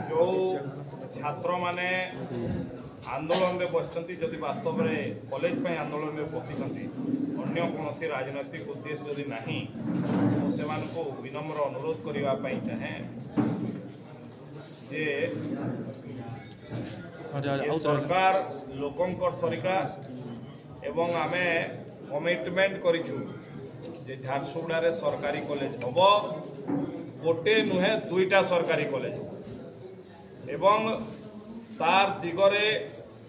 जो छात्र माने आंदोलन में बसचंती जदि वास्तव में कॉलेज पे आंदोलन में बसिचंती अन्य कौन राजनैतिक उद्देश्य जदि नहीं तो से विनम्र अनुरोध करने चाहे जे सरकार लोकंकर सरकार एवं आमे कमिटमेंट करिछु जे झारसुगुड़ा सरकारी कॉलेज हम गोटे नुहे दुईटा सरकारी कॉलेज एवं तार दिगरे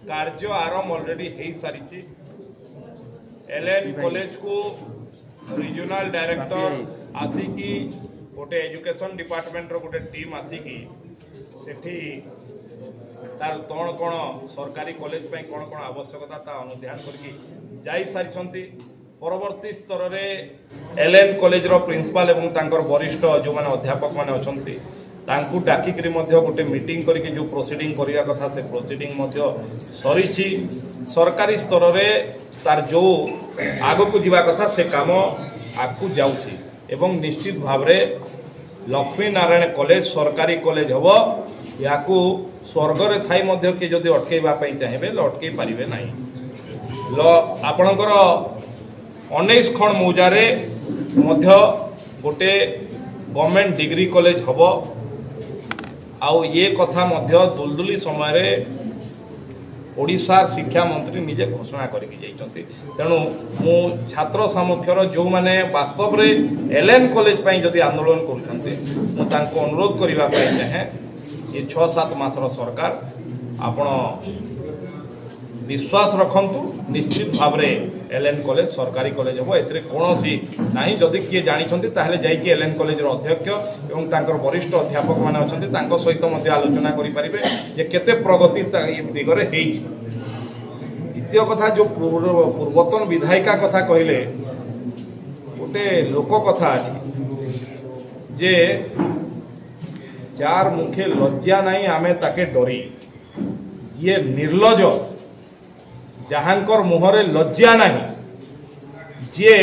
कार्य आरंभ ऑलरेडी हो सारी एलएन कॉलेज को रीजनल डायरेक्टर आसिकी गोटे एजुकेशन डिपार्टमेंट रो गोटे टीम आसिकी सेठी तार कौन कौन सरकारी कॉलेज पे कौन कौन आवश्यकता ता अनुध्यान करके जाई सारी परवर्ती स्तर रे एलएन कॉलेज रो प्रिंसिपल एवं तांकर वरिष्ठ जो माने अध्यापक माने अछंती तांकु डाकिक गोटे मीटिंग करके जो प्रोसीडिंग करिया कथा से प्रोसीडिंग सरी सरकारी स्तर रे तार जो आग को जीवा कथा से काम आगु जाउछि एवं निश्चित भाव रे लक्ष्मी नारायण कॉलेज सरकारी कॉलेज हम या स्वर्ग रे थाई मध्य के जदि अटकेबा पई चाहेबे अटकई पारिबे नाही आपणकर 19 खंड मौजारे मध्य गोटे गवर्नमेंट डिग्री कॉलेज हम आउ ये कथा मध्य दुलदुली समय रे ओडिशा शिक्षा मंत्री निजे घोषणा करके तेणु मु छात्र सामुख्यर जो माने वास्तव रे एलएन कॉलेज पई जदि आंदोलन करुछंती मु तांको अनुरोध करिबा पई चाहे ये 6-7 मासर सरकार आपण विश्वास रखंतु निश्चित भाव रे एलएन कॉलेज सरकारी कॉलेज हम एथरे कोनोसी नाही जदि किए जानिछंती ताहले जाई कि एलएन कॉलेज रो अध्यक्ष एवं तांकर वरिष्ठ अध्यापक माने अछंती तांको सहित मध्ये आलोचना करि परिबे जे केते प्रगति दिगरे हेई। द्वितीय कथा जो पूर्वतन विधायिका कथा कहिले गोटे लोक कथा अछि जे चार मुखे लज्जा नहीं आमे ताके डरी ये निर्लज जहांकर मुहरे लज्जा नहीं जे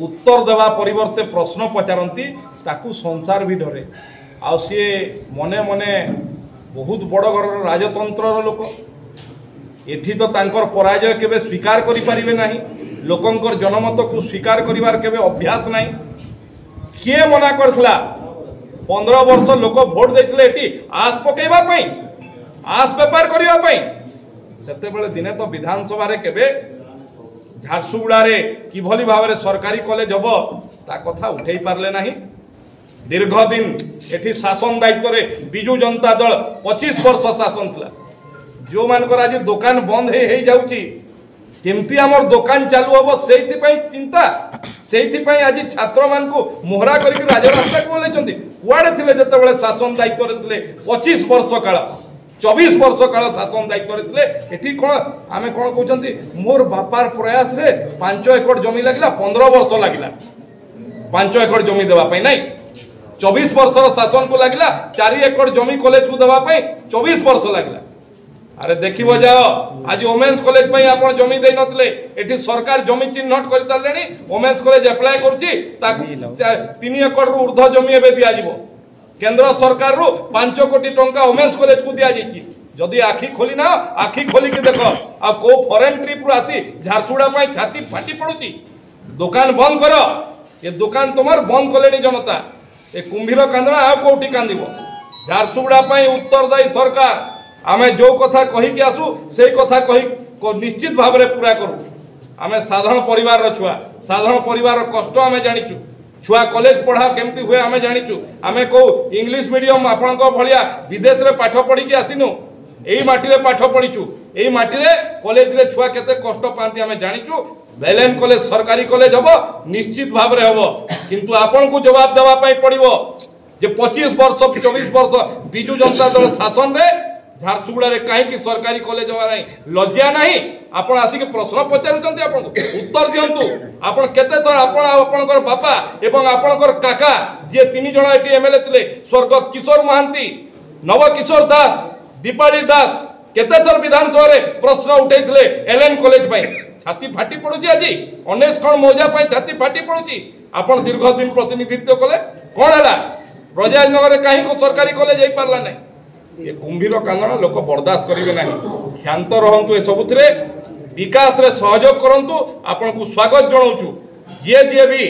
उत्तर देवा परिवर्ते प्रश्न पचारती ताकू संसार भी डरे आ सी मने मने बहुत बड़ घर राजतंत्र लोक एठी तो तांकर पराजय केबे स्वीकार करि परिबे नाही लोकंकर जनमत को स्वीकार करिवार केबे अभ्यास नाही किए मना करथला 15 वर्ष लोक भोट देथिले एठी आस पकेबा पई आस व्यापार करिबा पई सेते बेले दिने तो विधानसभा रे केबे झारसुगुड़ा रे किभली भाव रे सरकारी कॉलेज हबो ता कथा उठेई पारले नाही। दीर्घ दिन एठी शासन दायित्व रे बिजू जनता दल 25 वर्ष शासन थिला जो मानकर आज दुकान बंद हे जाउची केमती हमर दुकान चालू हबो सेहिति पई चिंता सेहिति पई आज छात्र मान को मोहरा करके राजरास्ता को बोलेचंती कुआडे थिले जते बेले शासन दायित्व रे थिले 25 वर्ष काल 24 वर्ष काल शासन दायित्व रे थिले एठी कोन आमे कोन कहउचंती मोर बापार प्रयास रे 5 एकड़ जमी लागिला 15 वर्ष लागिला 5 एकड़ जमी देबा पई नै 24 वर्ष शासन को लागिला 4 एकड़ जमी कॉलेज को देबा पई 24 वर्ष लागिला। अरे देखिबो जाओ आज वोमेन्स कॉलेज पई आपण जमी देई नतले एठी सरकार जमी चिन्हट करि तालेनी वोमेन्स कॉलेज अप्लाई करछि ताकू 3 एकड़ रु ऊर्ध्व जमी एबे दिया जिवो केंद्र सरकार रु 5 कोटी टंका वोमेन्स कॉलेज को दिया जाइछि जदि आखि खोली ना आखि खोली के देखो आ को फॉरेन ट्रिप रु आसी झारसुगुड़ा पई छाती फाटी पडुछि दुकान बंद करो ये दुकान तुमार बंद कलेनी जनता ए कुंभीर कांदना आ कोठी कांदिबो झारसुगुड़ा पई उत्तरदायी सरकार आमे जो कथा कही के आसु से कथा कही निश्चित भाव में पूरा करू आमे साधारण परिवार छुआ साधारण परिवार कष्ट आमे जानिचु छुआ कॉलेज पढ़ा केमती हुए आमे जानिचु आमे को इंग्लिश मीडियम आपण को भलिया विदेश रे पाठ पढ़ी के आसिनु एई माटी रे पाठ पढ़ीचु एई माटी रे कॉलेज रे छुआ केते कष्ट पांती आमे जानिचु एलएन कॉलेज सरकारी कॉलेज हबो निश्चित भाव रे हबो किंतु आपण को जवाब देवा पई पड़िबो जे 25 वर्ष 24 वर्ष बिजू जनता दल शासन रे झारसुगुड़ा रे काहे कि सरकारी कॉलेज हवा नहीं लज्जा नहीं आपण आसी के प्रश्न पचारुचंती आपण उत्तर दियंतु आपण केते थर आपण आपणकर बापा एवं आपणकर काका जे 3 जण एटी एमएलए थिले स्वर्गत किशोर महांती नव किशोर दास दीपाली दास केते थर विधानसभा रे प्रश्न उठैथिले एलएन कॉलेज पई छाती फाटी पडुची आज 19 खण मौजा पई छाती फाटी पडुची आपण दीर्घ दिन प्रतिनिधित्व कले कौन है ब्रजराजनगर कहीं सरकारी कॉलेज हो पार्ला ना ये कुंभीर कांदन लोक बर्दाश्त करेंगे ना क्षांत रहतु ए सबुथिरे विकास रे सहयोग करंतु आपण को स्वागत जनाऊँ जी भी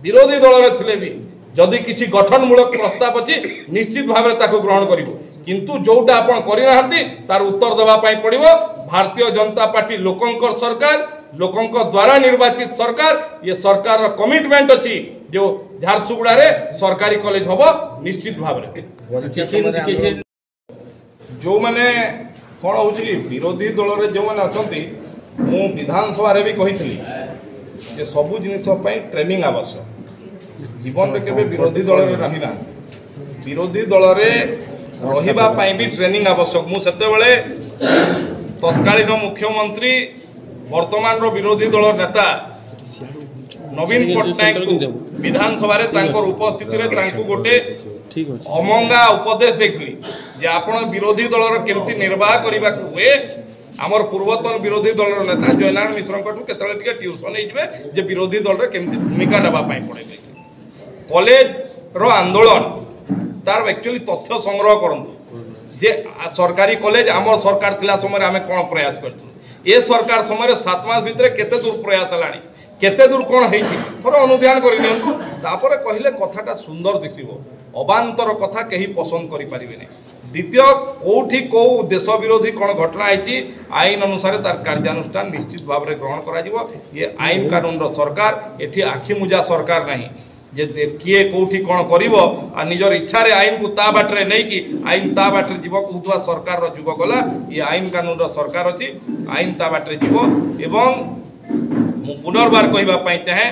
विरोधी दल थे भी जदि किसी गठनमूलक प्रस्ताव अच्छी निश्चित भाव में ग्रहण करूँ किंतु जोटा आपण करना तार उत्तर देवाई पड़ो भारतीय जनता पार्टी लोकंकर सरकार लोकंक द्वारा निर्वाचित सरकार ये सरकार कमिटमेंट अच्छी जो झारसुगुड़ा रे सरकारी कॉलेज हम निश्चित भाव में जो मैंने कौन हो विरोधी दल रे जो मैंने अच्छा मु विधानसभा भी कही सबू जिनिस ट्रेनिंग आवश्यक जीवन में केवे विरोधी दल रे रही ना विरोधी दल रे रहिबा पाई भी ट्रेनिंग आवश्यक मु सेते बेले तत्कालीन मुख्यमंत्री वर्तमान रो विरोधी दल नेता नवीन पट्टनायक को विधानसभा रे तांकर उपस्थिति रे तांको गोटे अमंगा उपदेश देखली जे आपण विरोधी दल रो केमती निर्वाह करबा हुए आमर पूर्वतन विरोधी दल नेता जयनारायण मिश्र केतले टिके ट्यूशन होइबे जे विरोधी दल रे केमती भूमिका नेबा पाई पड़े कॉलेज रो आंदोलन तार एक्चुअली तथ्य संग्रह करंतु जे सरकारी कॉलेज आमर सरकार थिला समय आमे कोन प्रयास करथु ए सरकार समय 7 मास भितरे केते दूर प्रयास हलानी केते दूर कोन हेछि थोर अनुध्यान करि नियंतु तापर कहिले कथाटा सुंदर दिसिबो अबांतर कथा केही पसंद करि परिबेनी द्वितीय कोठी को देश विरोधी कौन घटना आई आईन अनुसार तार कार्यानुष्ठान निश्चित भाव में ग्रहण करा ये आईन कानून रो सरकार एठी आखि मुजा सरकार नहीं जे किए कोठी कौन करिवो आ निजर इच्छा रे आईन को ता बाटरे नहीं कि आईन ता बाटरे जीव कहूवा सरकार रो जुग गला ये आईन कानून रो सरकार अछि आईन ता बाटरे जीव एवं मु पुनर्बार कहबा पई चाहे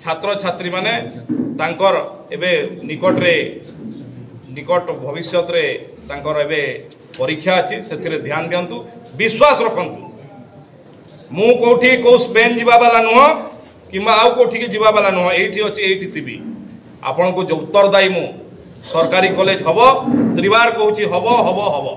छात्र छात्री माने तांकर एबे निकट भविष्य रे तांकर एबे परीक्षा अछि सेथिरे ध्यान दियंतु विश्वास रखंतु मु कोठी को स्पेन जीवा वाला नुह किमा आउ कोठी के जीवा वाला नुह एठी अछि एठी तिबी आपन को जो उत्तरदायी मु सरकारी कॉलेज हबो त्रिवार कहूची हबो हबो हबो।